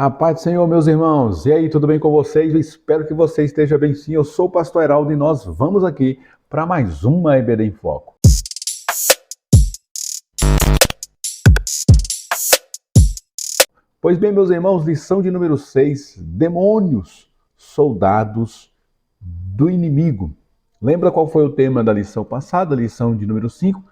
A paz do Senhor, meus irmãos. E aí, tudo bem com vocês? Eu espero que você esteja bem sim. Eu sou o pastor Heraldo e nós vamos aqui para mais uma EBD em Foco. Pois bem, meus irmãos, lição de número 6, demônios, soldados do inimigo. Lembra qual foi o tema da lição passada, lição de número 5?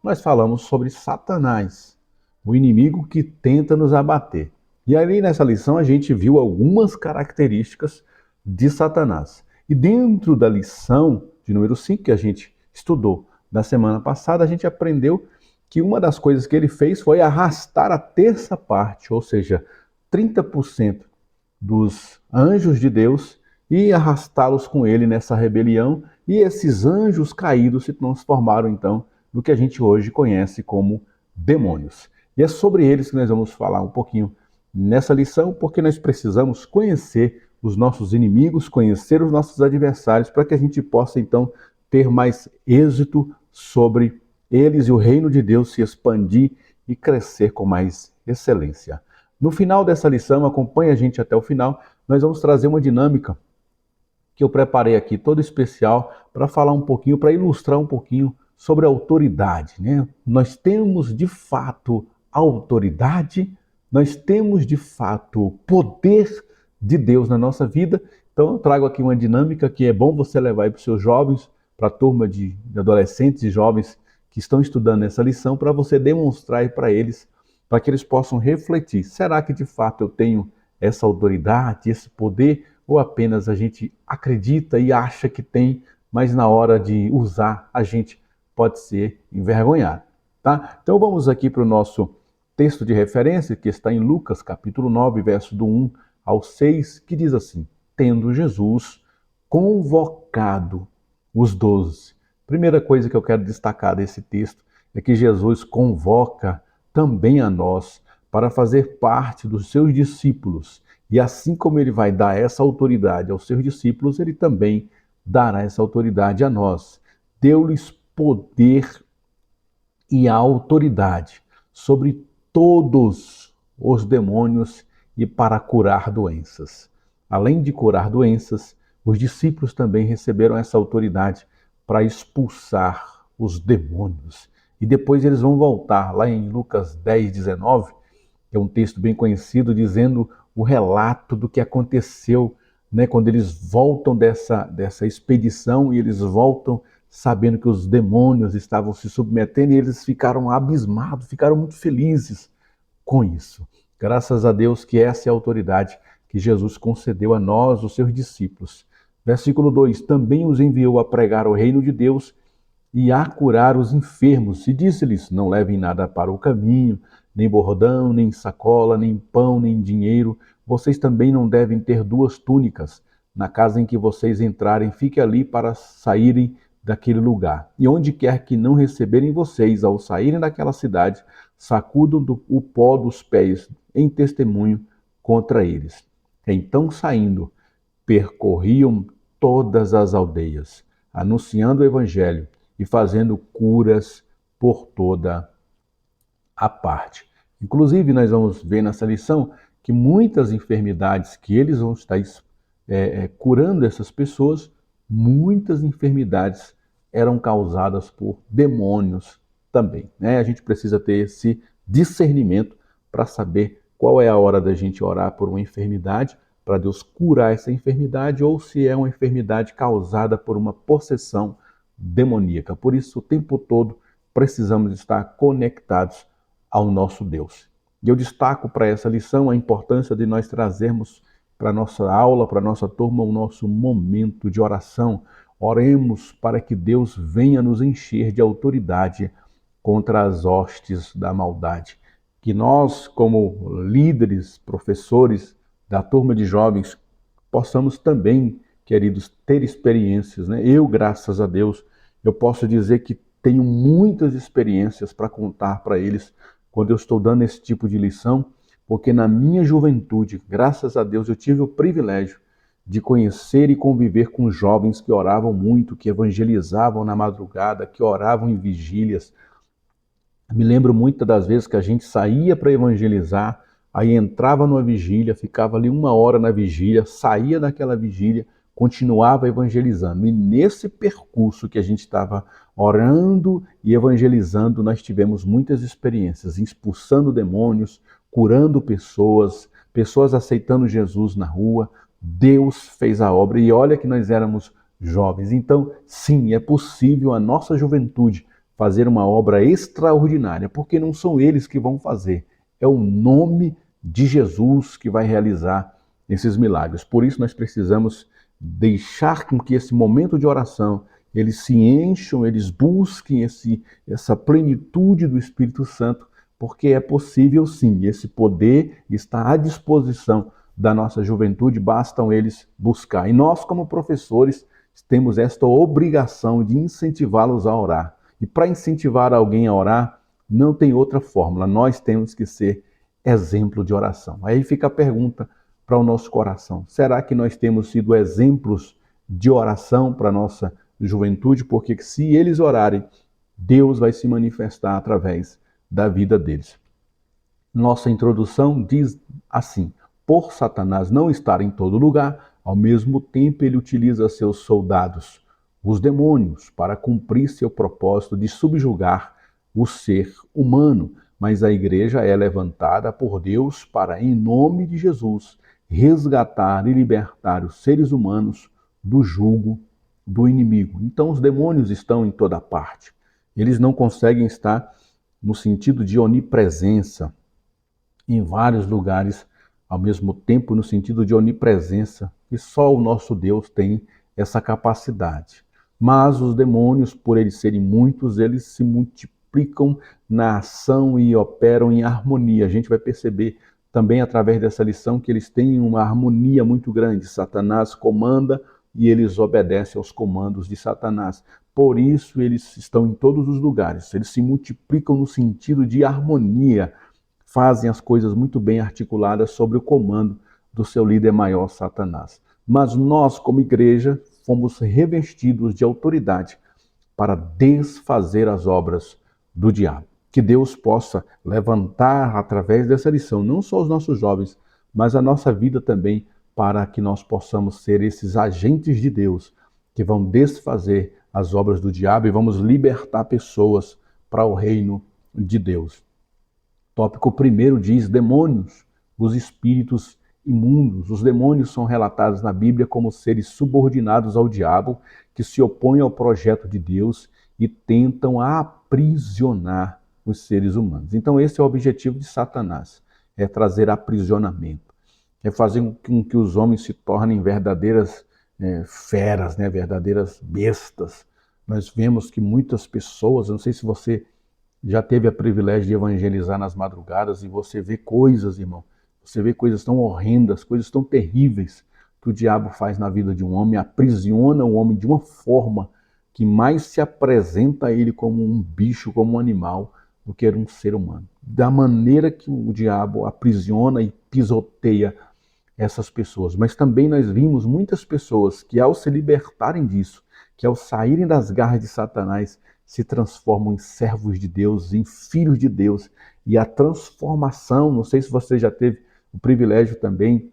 Nós falamos sobre Satanás, o inimigo que tenta nos abater. E ali nessa lição a gente viu algumas características de Satanás. E dentro da lição de número 5 que a gente estudou na semana passada, a gente aprendeu que uma das coisas que ele fez foi arrastar a terça parte, ou seja, 30% dos anjos de Deus e arrastá-los com ele nessa rebelião. E esses anjos caídos se transformaram então no que a gente hoje conhece como demônios. E é sobre eles que nós vamos falar um pouquinho nessa lição, porque nós precisamos conhecer os nossos inimigos, conhecer os nossos adversários, para que a gente possa então ter mais êxito sobre eles e o reino de Deus se expandir e crescer com mais excelência. No final dessa lição, acompanhe a gente até o final, nós vamos trazer uma dinâmica que eu preparei aqui, todo especial, para falar um pouquinho, para ilustrar um pouquinho sobre a autoridade, né? Nós temos de fato autoridade, nós temos de fato poder de Deus na nossa vida. Então eu trago aqui uma dinâmica que é bom você levar para os seus jovens, para a turma de adolescentes e jovens que estão estudando essa lição, para você demonstrar para eles, para que eles possam refletir. Será que de fato eu tenho essa autoridade, esse poder, ou apenas a gente acredita e acha que tem, mas na hora de usar a gente pode ser envergonhado, tá? Então vamos aqui para o nosso texto de referência, que está em Lucas, capítulo 9, verso do 1 ao 6, que diz assim: tendo Jesus convocado os 12. Primeira coisa que eu quero destacar desse texto é que Jesus convoca também a nós para fazer parte dos seus discípulos. E assim como ele vai dar essa autoridade aos seus discípulos, ele também dará essa autoridade a nós. Deu-lhes poder e autoridade sobre todos os demônios e para curar doenças. Além de curar doenças, os discípulos também receberam essa autoridade para expulsar os demônios. E depois eles vão voltar lá em Lucas 10, 19, que é um texto bem conhecido, dizendo o relato do que aconteceu, né, quando eles voltam dessa expedição e eles voltam sabendo que os demônios estavam se submetendo e eles ficaram abismados, ficaram muito felizes com isso. Graças a Deus que essa é a autoridade que Jesus concedeu a nós, os seus discípulos. Versículo 2, também os enviou a pregar o reino de Deus e a curar os enfermos. E disse-lhes, não levem nada para o caminho, nem bordão, nem sacola, nem pão, nem dinheiro. Vocês também não devem ter 2 túnicas. Na casa em que vocês entrarem, fique ali para saírem daquele lugar. E onde quer que não receberem vocês, ao saírem daquela cidade, sacudam o pó dos pés em testemunho contra eles. Então, saindo, percorriam todas as aldeias, anunciando o evangelho e fazendo curas por toda a parte. Inclusive, nós vamos ver nessa lição que muitas enfermidades que eles vão estar curando essas pessoas, muitas enfermidades eram causadas por demônios também, né? A gente precisa ter esse discernimento para saber qual é a hora da gente orar por uma enfermidade, para Deus curar essa enfermidade, ou se é uma enfermidade causada por uma possessão demoníaca. Por isso, o tempo todo, precisamos estar conectados ao nosso Deus. E eu destaco para essa lição a importância de nós trazermos para a nossa aula, para a nossa turma, o nosso momento de oração. Oremos para que Deus venha nos encher de autoridade contra as hostes da maldade. Que nós, como líderes, professores da turma de jovens, possamos também, queridos, ter experiências, né? Eu, graças a Deus, eu posso dizer que tenho muitas experiências para contar para eles quando eu estou dando esse tipo de lição, porque na minha juventude, graças a Deus, eu tive o privilégio de conhecer e conviver com jovens que oravam muito, que evangelizavam na madrugada, que oravam em vigílias. Me lembro muitas das vezes que a gente saía para evangelizar, aí entrava numa vigília, ficava ali 1 hora na vigília, saía daquela vigília, continuava evangelizando. E nesse percurso que a gente estava orando e evangelizando, nós tivemos muitas experiências, expulsando demônios, curando pessoas, pessoas aceitando Jesus na rua. Deus fez a obra e olha que nós éramos jovens. Então, sim, é possível a nossa juventude fazer uma obra extraordinária, porque não são eles que vão fazer, é o nome de Jesus que vai realizar esses milagres. Por isso nós precisamos deixar com que esse momento de oração eles se encham, eles busquem essa plenitude do Espírito Santo, porque é possível sim, esse poder está à disposição da nossa juventude, bastam eles buscar. E nós, como professores, temos esta obrigação de incentivá-los a orar. E para incentivar alguém a orar, não tem outra fórmula, nós temos que ser exemplo de oração. Aí fica a pergunta para o nosso coração: será que nós temos sido exemplos de oração para a nossa juventude? Porque se eles orarem, Deus vai se manifestar através da vida deles. Nossa introdução diz assim: por Satanás não estar em todo lugar, ao mesmo tempo ele utiliza seus soldados, os demônios, para cumprir seu propósito de subjugar o ser humano. Mas a igreja é levantada por Deus para, em nome de Jesus, resgatar e libertar os seres humanos do jugo do inimigo. Então os demônios estão em toda parte. Eles não conseguem estar no sentido de onipresença em vários lugares ao mesmo tempo, no sentido de onipresença, e só o nosso Deus tem essa capacidade. Mas os demônios, por eles serem muitos, eles se multiplicam na ação e operam em harmonia. A gente vai perceber também através dessa lição que eles têm uma harmonia muito grande. Satanás comanda e eles obedecem aos comandos de Satanás. Por isso eles estão em todos os lugares. Eles se multiplicam no sentido de harmonia, fazem as coisas muito bem articuladas sob o comando do seu líder maior, Satanás. Mas nós, como igreja, fomos revestidos de autoridade para desfazer as obras do diabo. Que Deus possa levantar, através dessa lição, não só os nossos jovens, mas a nossa vida também, para que nós possamos ser esses agentes de Deus que vão desfazer as obras do diabo e vamos libertar pessoas para o reino de Deus. Tópico 1 diz: demônios, os espíritos imundos. Os demônios são relatados na Bíblia como seres subordinados ao diabo, que se opõem ao projeto de Deus e tentam aprisionar os seres humanos. Então esse é o objetivo de Satanás, é trazer aprisionamento, é fazer com que os homens se tornem verdadeiras feras, verdadeiras bestas. Nós vemos que muitas pessoas, não sei se você já teve o privilégio de evangelizar nas madrugadas e você vê coisas, irmão, você vê coisas tão horrendas, coisas tão terríveis que o diabo faz na vida de um homem, aprisiona o homem de uma forma que mais se apresenta a ele como um bicho, como um animal, do que um ser humano. Da maneira que o diabo aprisiona e pisoteia essas pessoas. Mas também nós vimos muitas pessoas que, ao se libertarem disso, que ao saírem das garras de Satanás, se transformam em servos de Deus, em filhos de Deus. E a transformação, não sei se você já teve o privilégio também,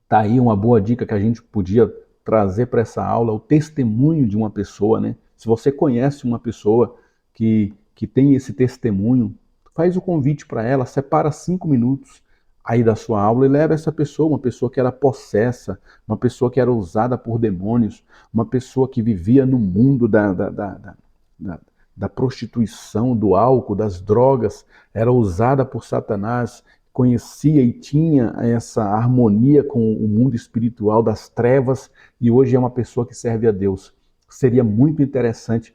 está aí uma boa dica que a gente podia trazer para essa aula, o testemunho de uma pessoa, né? Se você conhece uma pessoa que tem esse testemunho, faz o convite para ela, separa 5 minutos aí da sua aula e leva essa pessoa, uma pessoa que era possessa, uma pessoa que era usada por demônios, uma pessoa que vivia no mundo da prostituição, do álcool, das drogas, era usada por Satanás, conhecia e tinha essa harmonia com o mundo espiritual das trevas e hoje é uma pessoa que serve a Deus. Seria muito interessante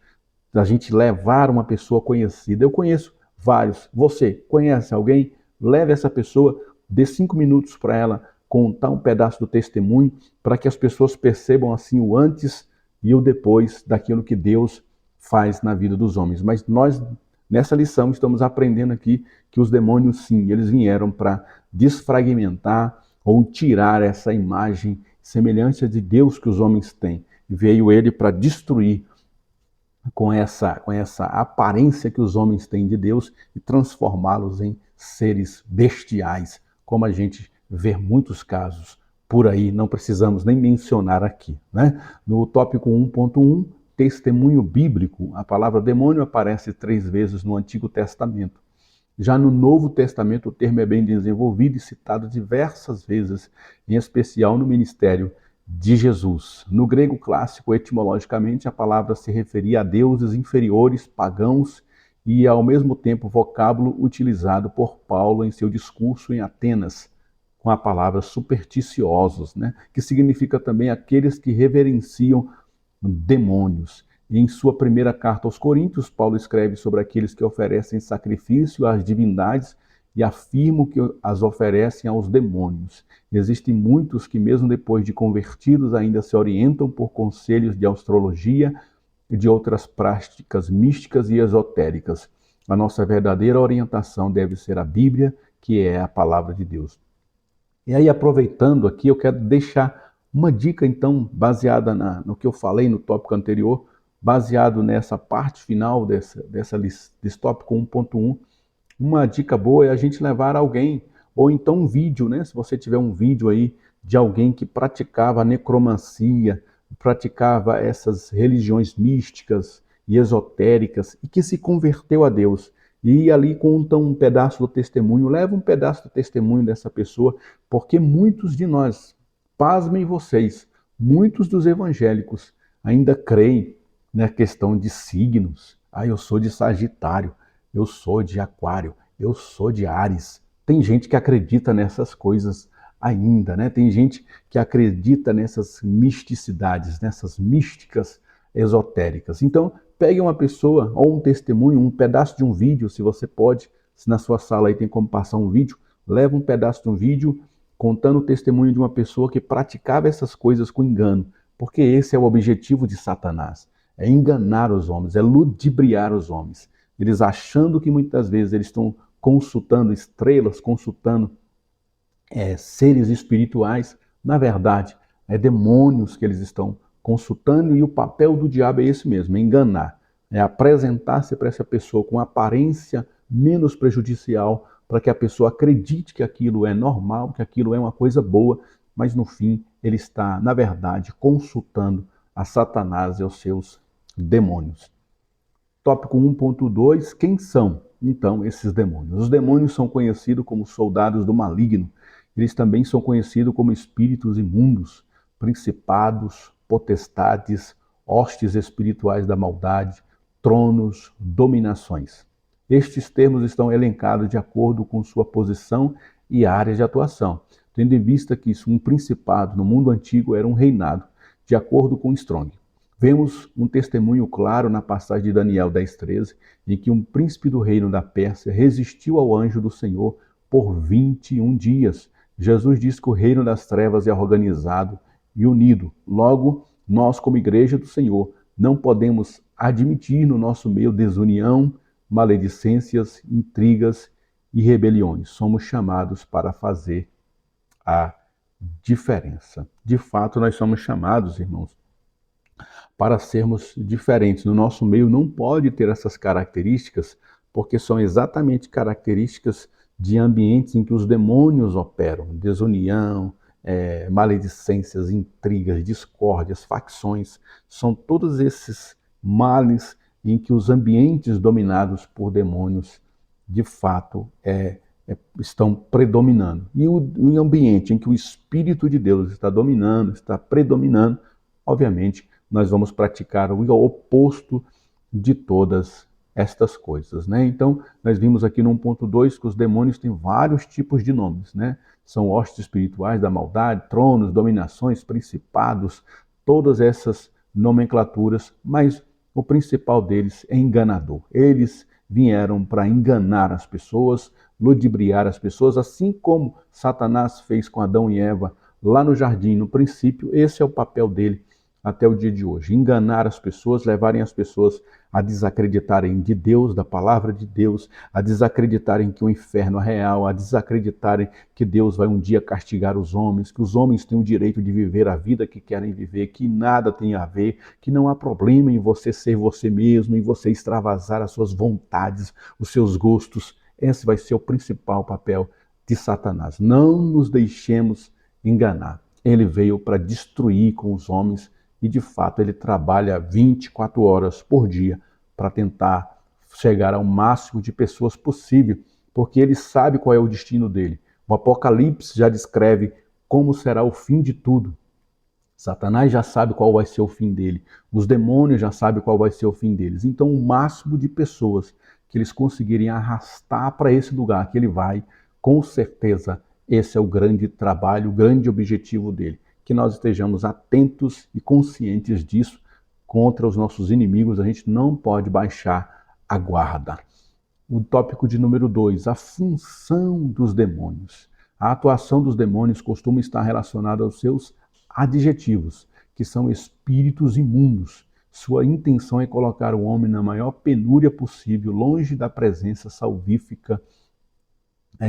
a gente levar uma pessoa conhecida. Eu conheço vários. Você conhece alguém? Leve essa pessoa, dê 5 minutos para ela contar um pedaço do testemunho, para que as pessoas percebam assim o antes e o depois daquilo que Deus faz na vida dos homens. Mas nós, nessa lição, estamos aprendendo aqui que os demônios, sim, eles vieram para desfragmentar ou tirar essa imagem, semelhança de Deus que os homens têm. Veio ele para destruir com essa aparência que os homens têm de Deus e transformá-los em seres bestiais, como a gente vê muitos casos por aí, não precisamos nem mencionar aqui, né? No tópico 1.1, testemunho bíblico, a palavra demônio aparece 3 vezes no Antigo Testamento. Já no Novo Testamento, o termo é bem desenvolvido e citado diversas vezes, em especial no ministério de Jesus. No grego clássico, etimologicamente, a palavra se referia a deuses inferiores, pagãos, e ao mesmo tempo vocábulo utilizado por Paulo em seu discurso em Atenas, com a palavra supersticiosos, né? Que significa também aqueles que reverenciam demônios. E em sua primeira carta aos Coríntios, Paulo escreve sobre aqueles que oferecem sacrifício às divindades e afirmam que as oferecem aos demônios. Existem muitos que, mesmo depois de convertidos, ainda se orientam por conselhos de astrologia e de outras práticas místicas e esotéricas. A nossa verdadeira orientação deve ser a Bíblia, que é a palavra de Deus. E aí, aproveitando aqui, eu quero deixar uma dica, então, baseada no que eu falei no tópico anterior, baseado nessa parte final desse tópico 1.1. Uma dica boa é a gente levar alguém, ou então um vídeo, né? Se você tiver um vídeo aí de alguém que praticava necromancia, praticava essas religiões místicas e esotéricas e que se converteu a Deus. E ali conta um pedaço do testemunho, leva um pedaço do testemunho dessa pessoa, porque muitos de nós, pasmem vocês, muitos dos evangélicos ainda creem na questão de signos. Ah, eu sou de Sagitário, eu sou de Aquário, eu sou de Áries. Tem gente que acredita nessas coisas ainda, né? Tem gente que acredita nessas misticidades, nessas místicas esotéricas. Então, pegue uma pessoa ou um testemunho, um pedaço de um vídeo, se você pode, se na sua sala aí tem como passar um vídeo, leva um pedaço de um vídeo contando o testemunho de uma pessoa que praticava essas coisas com engano, porque esse é o objetivo de Satanás, é enganar os homens, é ludibriar os homens. Eles achando que muitas vezes eles estão consultando estrelas, consultando seres espirituais, na verdade, é demônios que eles estão consultando, e o papel do diabo é esse mesmo, é enganar, é apresentar-se para essa pessoa com aparência menos prejudicial, para que a pessoa acredite que aquilo é normal, que aquilo é uma coisa boa, mas no fim ele está, na verdade, consultando a Satanás e aos seus demônios. Tópico 1.2, quem são, então, esses demônios? Os demônios são conhecidos como soldados do maligno. Eles também são conhecidos como espíritos imundos, principados, potestades, hostes espirituais da maldade, tronos, dominações. Estes termos estão elencados de acordo com sua posição e área de atuação, tendo em vista que um principado no mundo antigo era um reinado, de acordo com Strong. Vemos um testemunho claro na passagem de Daniel 10:13, em que um príncipe do reino da Pérsia resistiu ao anjo do Senhor por 21 dias. Jesus diz que o reino das trevas é organizado e unido. Logo, nós, como igreja do Senhor, não podemos admitir no nosso meio desunião, maledicências, intrigas e rebeliões. Somos chamados para fazer a diferença. De fato, nós somos chamados, irmãos, para sermos diferentes. No nosso meio não pode ter essas características, porque são exatamente características de ambientes em que os demônios operam. Desunião, maledicências, intrigas, discórdias, facções. São todos esses males em que os ambientes dominados por demônios, de fato, estão predominando. E o ambiente em que o Espírito de Deus está dominando, está predominando, obviamente, nós vamos praticar o oposto de todas estas coisas, né? Então, nós vimos aqui no 1.2 que os demônios têm vários tipos de nomes, né? São hostes espirituais da maldade, tronos, dominações, principados, todas essas nomenclaturas, mas o principal deles é enganador. Eles vieram para enganar as pessoas, ludibriar as pessoas, assim como Satanás fez com Adão e Eva lá no jardim, no princípio. Esse é o papel dele até o dia de hoje. Enganar as pessoas, levarem as pessoas a desacreditarem de Deus, da palavra de Deus, a desacreditarem que o inferno é real, a desacreditarem que Deus vai um dia castigar os homens, que os homens têm o direito de viver a vida que querem viver, que nada tem a ver, que não há problema em você ser você mesmo, em você extravasar as suas vontades, os seus gostos. Esse vai ser o principal papel de Satanás. Não nos deixemos enganar. Ele veio para destruir com os homens e, de fato, ele trabalha 24 horas por dia para tentar chegar ao máximo de pessoas possível, porque ele sabe qual é o destino dele. O Apocalipse já descreve como será o fim de tudo. Satanás já sabe qual vai ser o fim dele. Os demônios já sabem qual vai ser o fim deles. Então, o máximo de pessoas que eles conseguirem arrastar para esse lugar que ele vai, com certeza, esse é o grande trabalho, o grande objetivo dele. Que nós estejamos atentos e conscientes disso contra os nossos inimigos. A gente não pode baixar a guarda. O tópico de número 2, a função dos demônios. A atuação dos demônios costuma estar relacionada aos seus adjetivos, que são espíritos imundos. Sua intenção é colocar o homem na maior penúria possível, longe da presença salvífica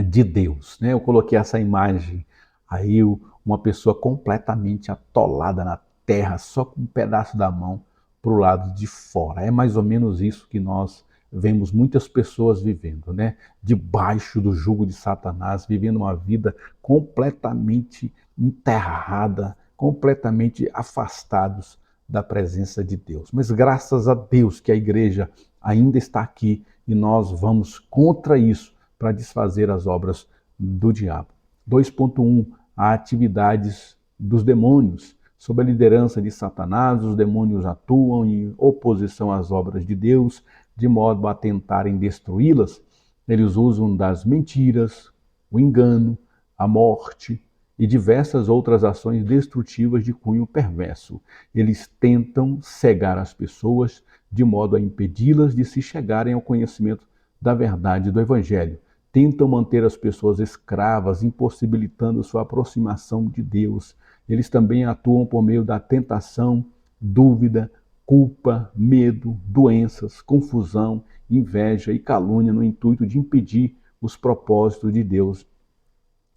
de Deus. Eu coloquei essa imagem aí, uma pessoa completamente atolada na terra, só com um pedaço da mão para o lado de fora. É mais ou menos isso que nós vemos muitas pessoas vivendo, debaixo do jugo de Satanás, vivendo uma vida completamente enterrada, completamente afastados da presença de Deus. Mas graças a Deus que a igreja ainda está aqui e nós vamos contra isso para desfazer as obras do diabo. 2.1, atividades dos demônios. Sob a liderança de Satanás, os demônios atuam em oposição às obras de Deus, de modo a tentarem destruí-las. Eles usam das mentiras, o engano, a morte e diversas outras ações destrutivas de cunho perverso. Eles tentam cegar as pessoas de modo a impedi-las de se chegarem ao conhecimento da verdade do Evangelho. Tentam manter as pessoas escravas, impossibilitando sua aproximação de Deus. Eles também atuam por meio da tentação, dúvida, culpa, medo, doenças, confusão, inveja e calúnia no intuito de impedir os propósitos de Deus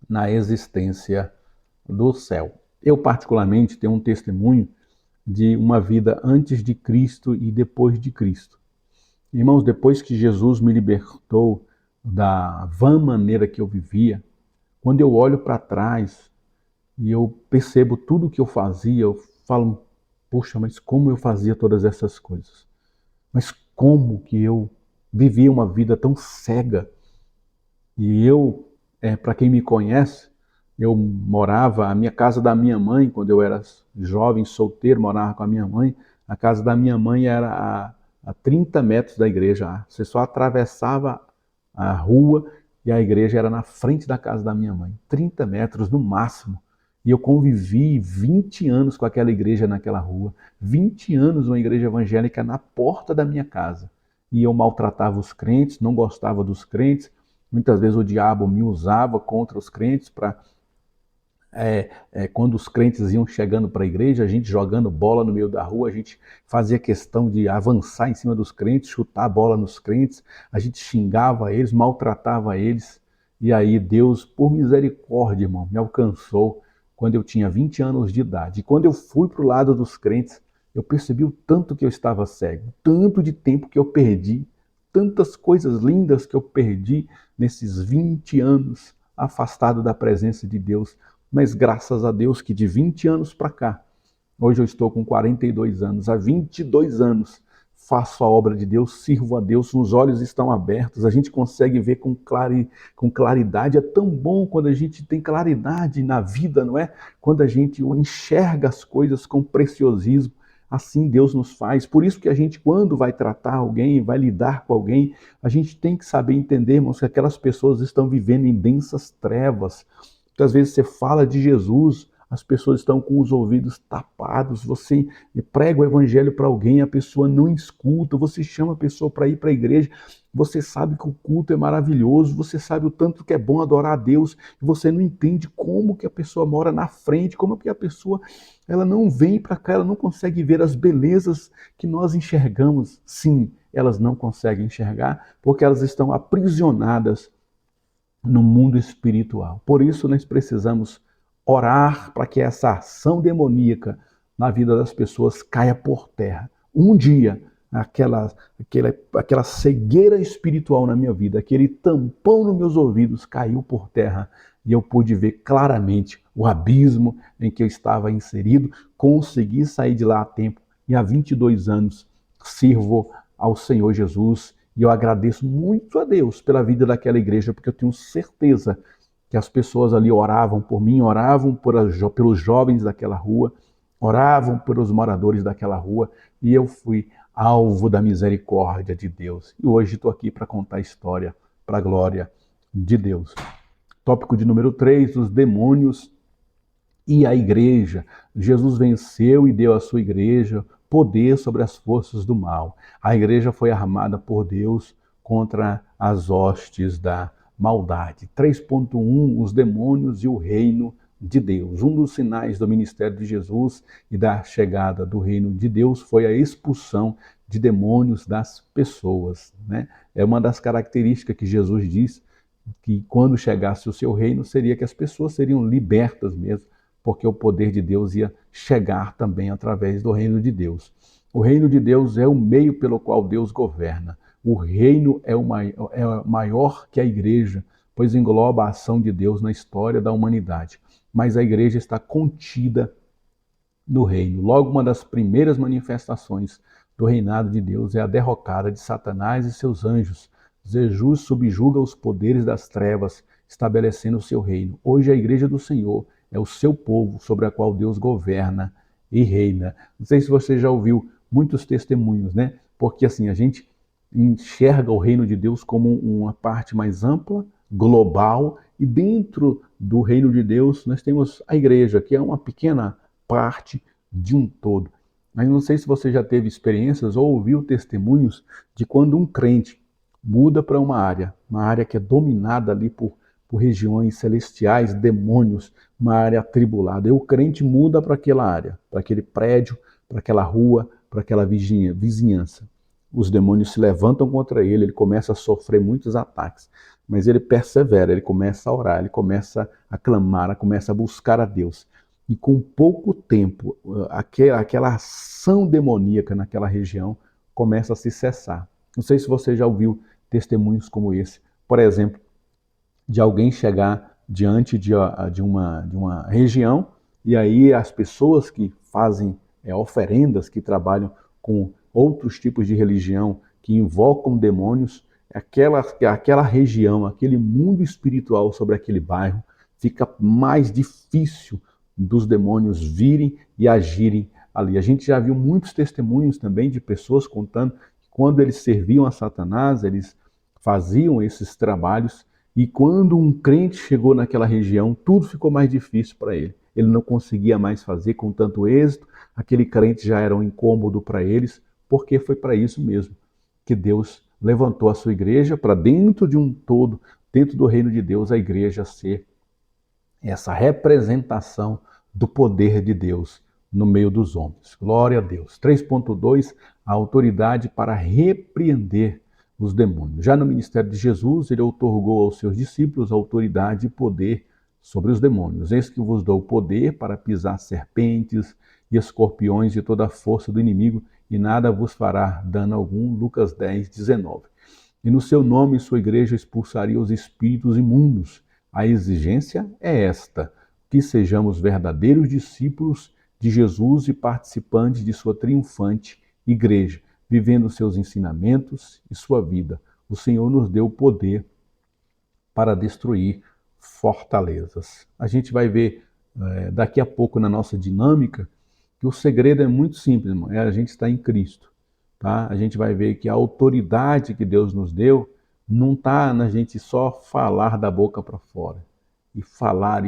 na existência do céu. Eu, particularmente, tenho um testemunho de uma vida antes de Cristo e depois de Cristo. Irmãos, depois que Jesus me libertou da vã maneira que eu vivia, quando eu olho para trás e eu percebo tudo o que eu fazia, eu falo, poxa, mas como eu fazia todas essas coisas? Mas como que eu vivia uma vida tão cega? E eu, para quem me conhece, eu morava, a minha casa da minha mãe, quando eu era jovem, solteiro, morava com a minha mãe, a casa da minha mãe era a 30 metros da igreja. Você só atravessava a rua e a igreja era na frente da casa da minha mãe. 30 metros no máximo. E eu convivi 20 anos com aquela igreja naquela rua. 20 anos uma igreja evangélica na porta da minha casa. E eu maltratava os crentes, não gostava dos crentes. Muitas vezes o diabo me usava contra os crentes para... quando os crentes iam chegando para a igreja, a gente jogando bola no meio da rua, a gente fazia questão de avançar em cima dos crentes, chutar a bola nos crentes, a gente xingava eles, maltratava eles. E aí Deus, por misericórdia, irmão, me alcançou quando eu tinha 20 anos de idade. E quando eu fui para o lado dos crentes, eu percebi o tanto que eu estava cego, tanto de tempo que eu perdi, tantas coisas lindas que eu perdi nesses 20 anos afastado da presença de Deus. Mas graças a Deus que de 20 anos para cá, hoje eu estou com 42 anos, há 22 anos faço a obra de Deus, sirvo a Deus, os olhos estão abertos, a gente consegue ver com claridade. É tão bom quando a gente tem claridade na vida, não é? Quando a gente enxerga as coisas com preciosismo, assim Deus nos faz. Por isso que a gente, quando vai tratar alguém, vai lidar com alguém, a gente tem que saber entender, irmãos, que aquelas pessoas estão vivendo em densas trevas. Muitas vezes você fala de Jesus, as pessoas estão com os ouvidos tapados, você prega o evangelho para alguém, a pessoa não escuta, você chama a pessoa para ir para a igreja, você sabe que o culto é maravilhoso, você sabe o tanto que é bom adorar a Deus, e você não entende como que a pessoa mora na frente, como que a pessoa ela não vem para cá, ela não consegue ver as belezas que nós enxergamos. Sim, elas não conseguem enxergar, porque elas estão aprisionadas no mundo espiritual. Por isso nós precisamos orar para que essa ação demoníaca na vida das pessoas caia por terra. Um dia aquela cegueira espiritual na minha vida, aquele tampão nos meus ouvidos caiu por terra e eu pude ver claramente o abismo em que eu estava inserido, consegui sair de lá a tempo e há 22 anos sirvo ao Senhor Jesus e eu agradeço muito a Deus pela vida daquela igreja, porque eu tenho certeza que as pessoas ali oravam por mim, oravam pelos jovens daquela rua, oravam pelos moradores daquela rua e eu fui alvo da misericórdia de Deus. E hoje estou aqui para contar a história para a glória de Deus. Tópico de número 3, os demônios e a igreja. Jesus venceu e deu à sua igreja poder sobre as forças do mal. A igreja foi armada por Deus contra as hostes da maldade. 3.1, os demônios e o reino de Deus. Um dos sinais do ministério de Jesus e da chegada do reino de Deus foi a expulsão de demônios das pessoas, né? É uma das características que Jesus diz que quando chegasse o seu reino seria que as pessoas seriam libertas mesmo, porque o poder de Deus ia chegar também através do reino de Deus. O reino de Deus é o meio pelo qual Deus governa. O reino é maior que a igreja, pois engloba a ação de Deus na história da humanidade. Mas a igreja está contida no reino. Logo, uma das primeiras manifestações do reinado de Deus é a derrocada de Satanás e seus anjos. Jesus subjuga os poderes das trevas, estabelecendo o seu reino. Hoje a igreja do Senhor é o seu povo sobre a qual Deus governa e reina. Não sei se você já ouviu muitos testemunhos, né? Porque assim, a gente enxerga o reino de Deus como uma parte mais ampla, global, e dentro do reino de Deus nós temos a igreja, que é uma pequena parte de um todo. Mas não sei se você já teve experiências ou ouviu testemunhos de quando um crente muda para uma área que é dominada ali por regiões celestiais, demônios, uma área atribulada. E o crente muda para aquela área, para aquele prédio, para aquela rua, para aquela vizinhança. Os demônios se levantam contra ele, ele começa a sofrer muitos ataques, mas ele persevera, ele começa a orar, ele começa a clamar, começa a buscar a Deus. E com pouco tempo, aquela ação demoníaca naquela região começa a se cessar. Não sei se você já ouviu testemunhos como esse. Por exemplo, de alguém chegar diante de uma região e aí as pessoas que fazem oferendas, que trabalham com outros tipos de religião, que invocam demônios, aquela região, aquele mundo espiritual sobre aquele bairro, fica mais difícil dos demônios virem e agirem ali. A gente já viu muitos testemunhos também de pessoas contando que quando eles serviam a Satanás, eles faziam esses trabalhos e quando um crente chegou naquela região, tudo ficou mais difícil para ele. Ele não conseguia mais fazer com tanto êxito, aquele crente já era um incômodo para eles, porque foi para isso mesmo que Deus levantou a sua igreja, para dentro de um todo, dentro do reino de Deus, a igreja ser essa representação do poder de Deus no meio dos homens. Glória a Deus. 3.2, a autoridade para repreender os demônios. Já no ministério de Jesus, ele outorgou aos seus discípulos autoridade e poder sobre os demônios. Eis que vos dou poder para pisar serpentes e escorpiões e toda a força do inimigo, e nada vos fará dano algum. Lucas 10, 19. E no seu nome sua igreja expulsaria os espíritos imundos. A exigência é esta, que sejamos verdadeiros discípulos de Jesus e participantes de sua triunfante igreja, vivendo seus ensinamentos e sua vida. O Senhor nos deu poder para destruir fortalezas. A gente vai ver daqui a pouco na nossa dinâmica que o segredo é muito simples, irmão, é a gente estar em Cristo. Tá? A gente vai ver que a autoridade que Deus nos deu não está na gente só falar da boca para fora. E falar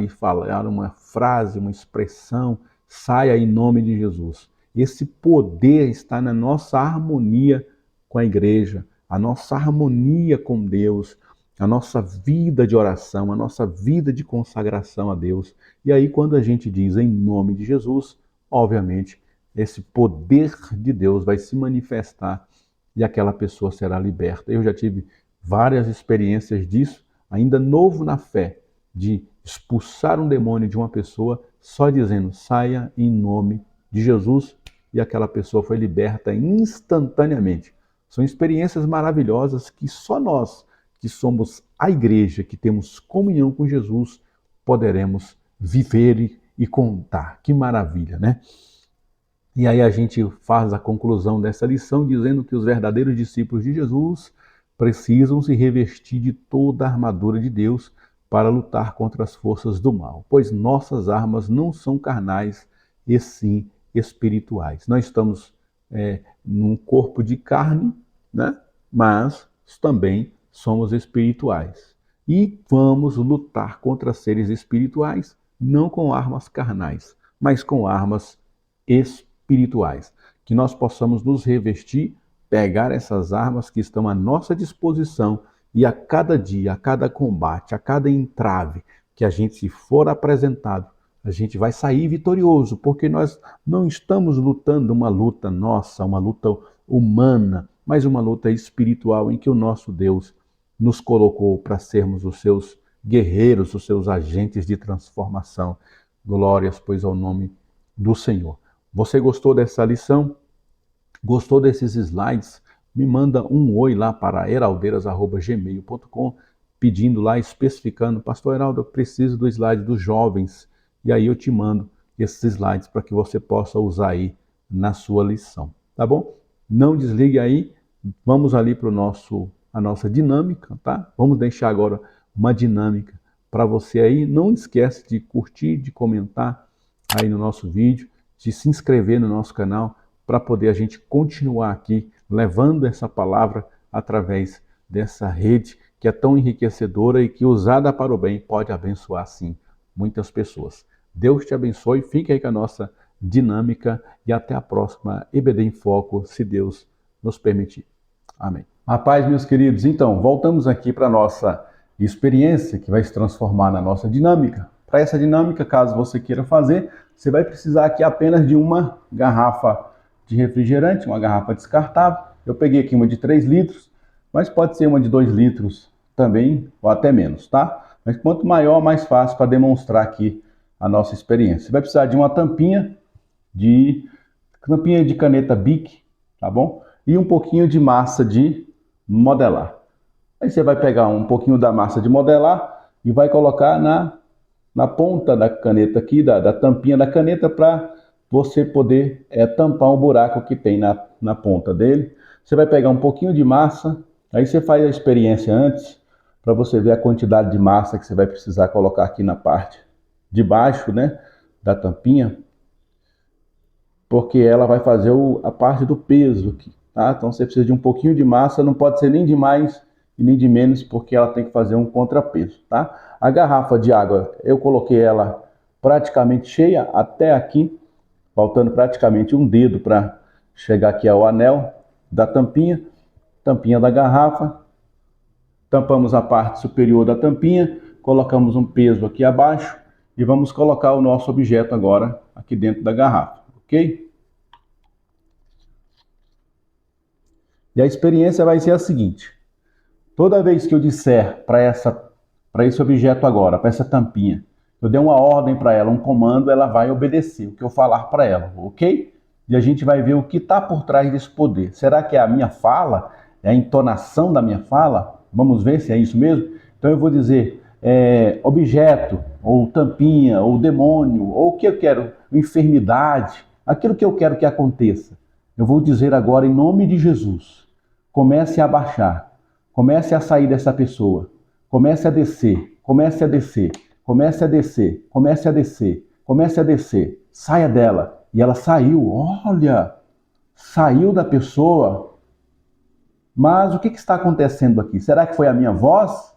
uma frase, uma expressão, saia em nome de Jesus. Esse poder está na nossa harmonia com a igreja, a nossa harmonia com Deus, a nossa vida de oração, a nossa vida de consagração a Deus. E aí, quando a gente diz em nome de Jesus, obviamente, esse poder de Deus vai se manifestar e aquela pessoa será liberta. Eu já tive várias experiências disso, ainda novo na fé, de expulsar um demônio de uma pessoa só dizendo, saia em nome de Jesus, e aquela pessoa foi liberta instantaneamente. São experiências maravilhosas que só nós, que somos a igreja, que temos comunhão com Jesus, poderemos viver e contar. Que maravilha, né? E aí a gente faz a conclusão dessa lição dizendo que os verdadeiros discípulos de Jesus precisam se revestir de toda a armadura de Deus para lutar contra as forças do mal, pois nossas armas não são carnais, e sim espirituais. Nós estamos num corpo de carne, né? Mas também somos espirituais. E vamos lutar contra seres espirituais, não com armas carnais, mas com armas espirituais. Que nós possamos nos revestir, pegar essas armas que estão à nossa disposição e a cada dia, a cada combate, a cada entrave que a gente for apresentado, a gente vai sair vitorioso, porque nós não estamos lutando uma luta nossa, uma luta humana, mas uma luta espiritual em que o nosso Deus nos colocou para sermos os seus guerreiros, os seus agentes de transformação. Glórias, pois, ao nome do Senhor. Você gostou dessa lição? Gostou desses slides? Me manda um oi lá para heraldeiras@gmail.com, pedindo lá, especificando, Pastor Heraldo, eu preciso do slide dos jovens. E aí eu te mando esses slides para que você possa usar aí na sua lição, tá bom? Não desligue aí, vamos ali para a nossa dinâmica, tá? Vamos deixar agora uma dinâmica para você aí. Não esquece de curtir, de comentar aí no nosso vídeo, de se inscrever no nosso canal para poder a gente continuar aqui levando essa palavra através dessa rede que é tão enriquecedora e que, usada para o bem, pode abençoar, sim, muitas pessoas. Deus te abençoe, fique aí com a nossa dinâmica e até a próxima EBD em Foco, se Deus nos permitir. Amém. Rapaz, meus queridos, então, voltamos aqui para a nossa experiência que vai se transformar na nossa dinâmica. Para essa dinâmica, caso você queira fazer, você vai precisar aqui apenas de uma garrafa de refrigerante, uma garrafa descartável. Eu peguei aqui uma de 3 litros, mas pode ser uma de 2 litros também, ou até menos, tá? Mas quanto maior, mais fácil para demonstrar aqui a nossa experiência. Você vai precisar de uma tampinha de caneta Bic, tá bom? E um pouquinho de massa de modelar. Aí você vai pegar um pouquinho da massa de modelar e vai colocar na ponta da caneta aqui, da tampinha da caneta, para você poder tampar um buraco que tem na ponta dele. Você vai pegar um pouquinho de massa, aí você faz a experiência antes, para você ver a quantidade de massa que você vai precisar colocar aqui na parte de baixo, né, da tampinha, porque ela vai fazer a parte do peso aqui, tá? Então você precisa de um pouquinho de massa, não pode ser nem de mais e nem de menos, porque ela tem que fazer um contrapeso, tá? A garrafa de água, eu coloquei ela praticamente cheia até aqui, faltando praticamente um dedo para chegar aqui ao anel da tampinha da garrafa. Tampamos a parte superior da tampinha, colocamos um peso aqui abaixo e vamos colocar o nosso objeto agora aqui dentro da garrafa, ok? E a experiência vai ser a seguinte: toda vez que eu disser para esse objeto agora, para essa tampinha, eu der uma ordem para ela, um comando, ela vai obedecer o que eu falar para ela, ok? E a gente vai ver o que está por trás desse poder. Será que é a minha fala? É a entonação da minha fala? Vamos ver se é isso mesmo? Então eu vou dizer objeto, ou tampinha, ou demônio, ou o que eu quero, enfermidade, aquilo que eu quero que aconteça. Eu vou dizer agora em nome de Jesus. Comece a abaixar, comece a sair dessa pessoa, comece a descer, comece a descer. Comece a descer, comece a descer, comece a descer, saia dela. E ela saiu, olha, saiu da pessoa. Mas o que está acontecendo aqui? Será que foi a minha voz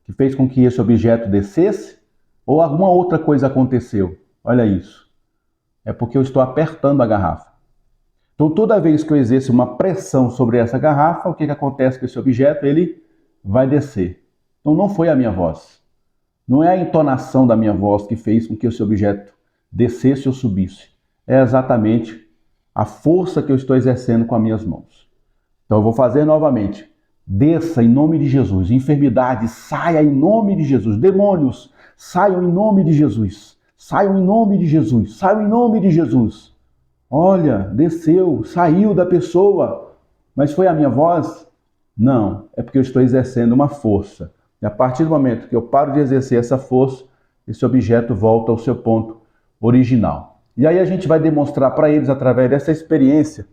que fez com que esse objeto descesse? Ou alguma outra coisa aconteceu? Olha isso. É porque eu estou apertando a garrafa. Então toda vez que eu exerço uma pressão sobre essa garrafa, o que acontece com esse objeto? Ele vai descer. Então não foi a minha voz. Não é a entonação da minha voz que fez com que esse objeto descesse ou subisse. É exatamente a força que eu estou exercendo com as minhas mãos. Então eu vou fazer novamente. Desça em nome de Jesus. Enfermidade, saia em nome de Jesus. Demônios, saiam em nome de Jesus. Saiam em nome de Jesus. Saiam em nome de Jesus. Olha, desceu, saiu da pessoa, mas foi a minha voz? Não, é porque eu estou exercendo uma força. E a partir do momento que eu paro de exercer essa força, esse objeto volta ao seu ponto original. E aí a gente vai demonstrar para eles, através dessa experiência,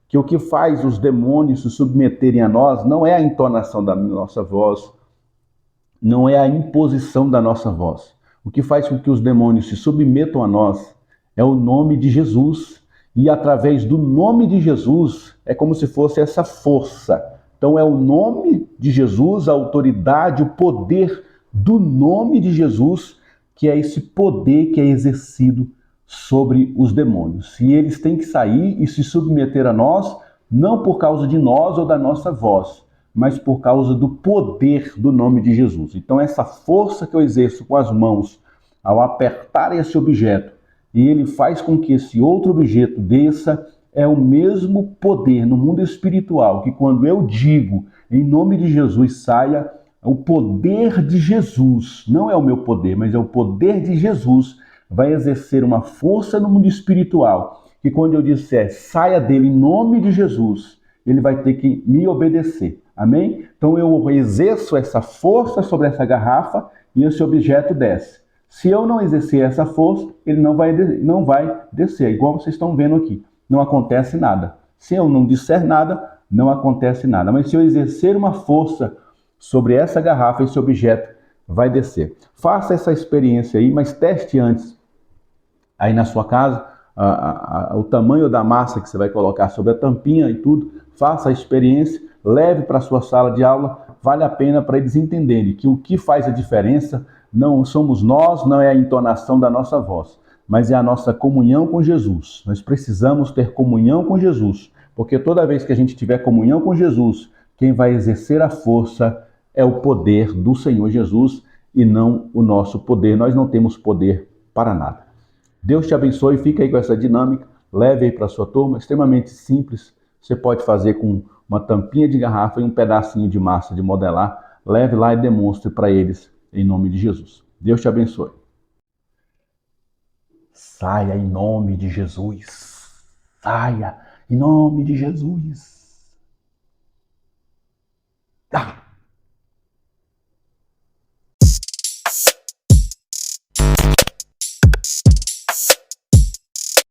que o que faz os demônios se submeterem a nós não é a entonação da nossa voz, não é a imposição da nossa voz. O que faz com que os demônios se submetam a nós é o nome de Jesus. E através do nome de Jesus, é como se fosse essa força. Então é o nome de Jesus, a autoridade, o poder do nome de Jesus, que é esse poder que é exercido sobre os demônios. E eles têm que sair e se submeter a nós, não por causa de nós ou da nossa voz, mas por causa do poder do nome de Jesus. Então essa força que eu exerço com as mãos ao apertar esse objeto, e ele faz com que esse outro objeto desça, é o mesmo poder no mundo espiritual, que quando eu digo em nome de Jesus saia, o poder de Jesus, não é o meu poder, mas é o poder de Jesus, vai exercer uma força no mundo espiritual, que quando eu disser saia dele em nome de Jesus, ele vai ter que me obedecer. Amém? Então eu exerço essa força sobre essa garrafa e esse objeto desce. Se eu não exercer essa força, ele não vai descer, igual vocês estão vendo aqui. Não acontece nada. Se eu não disser nada, não acontece nada. Mas se eu exercer uma força sobre essa garrafa, esse objeto vai descer. Faça essa experiência aí, mas teste antes aí na sua casa o tamanho da massa que você vai colocar sobre a tampinha e tudo. Faça a experiência, leve para a sua sala de aula. Vale a pena para eles entenderem que o que faz a diferença não somos nós, não é a entonação da nossa voz, mas é a nossa comunhão com Jesus. Nós precisamos ter comunhão com Jesus, porque toda vez que a gente tiver comunhão com Jesus, quem vai exercer a força é o poder do Senhor Jesus e não o nosso poder. Nós não temos poder para nada. Deus te abençoe, fica aí com essa dinâmica, leve aí para a sua turma, extremamente simples. Você pode fazer com uma tampinha de garrafa e um pedacinho de massa de modelar. Leve lá e demonstre para eles em nome de Jesus. Deus te abençoe. Saia em nome de Jesus. Saia em nome de Jesus. Ah!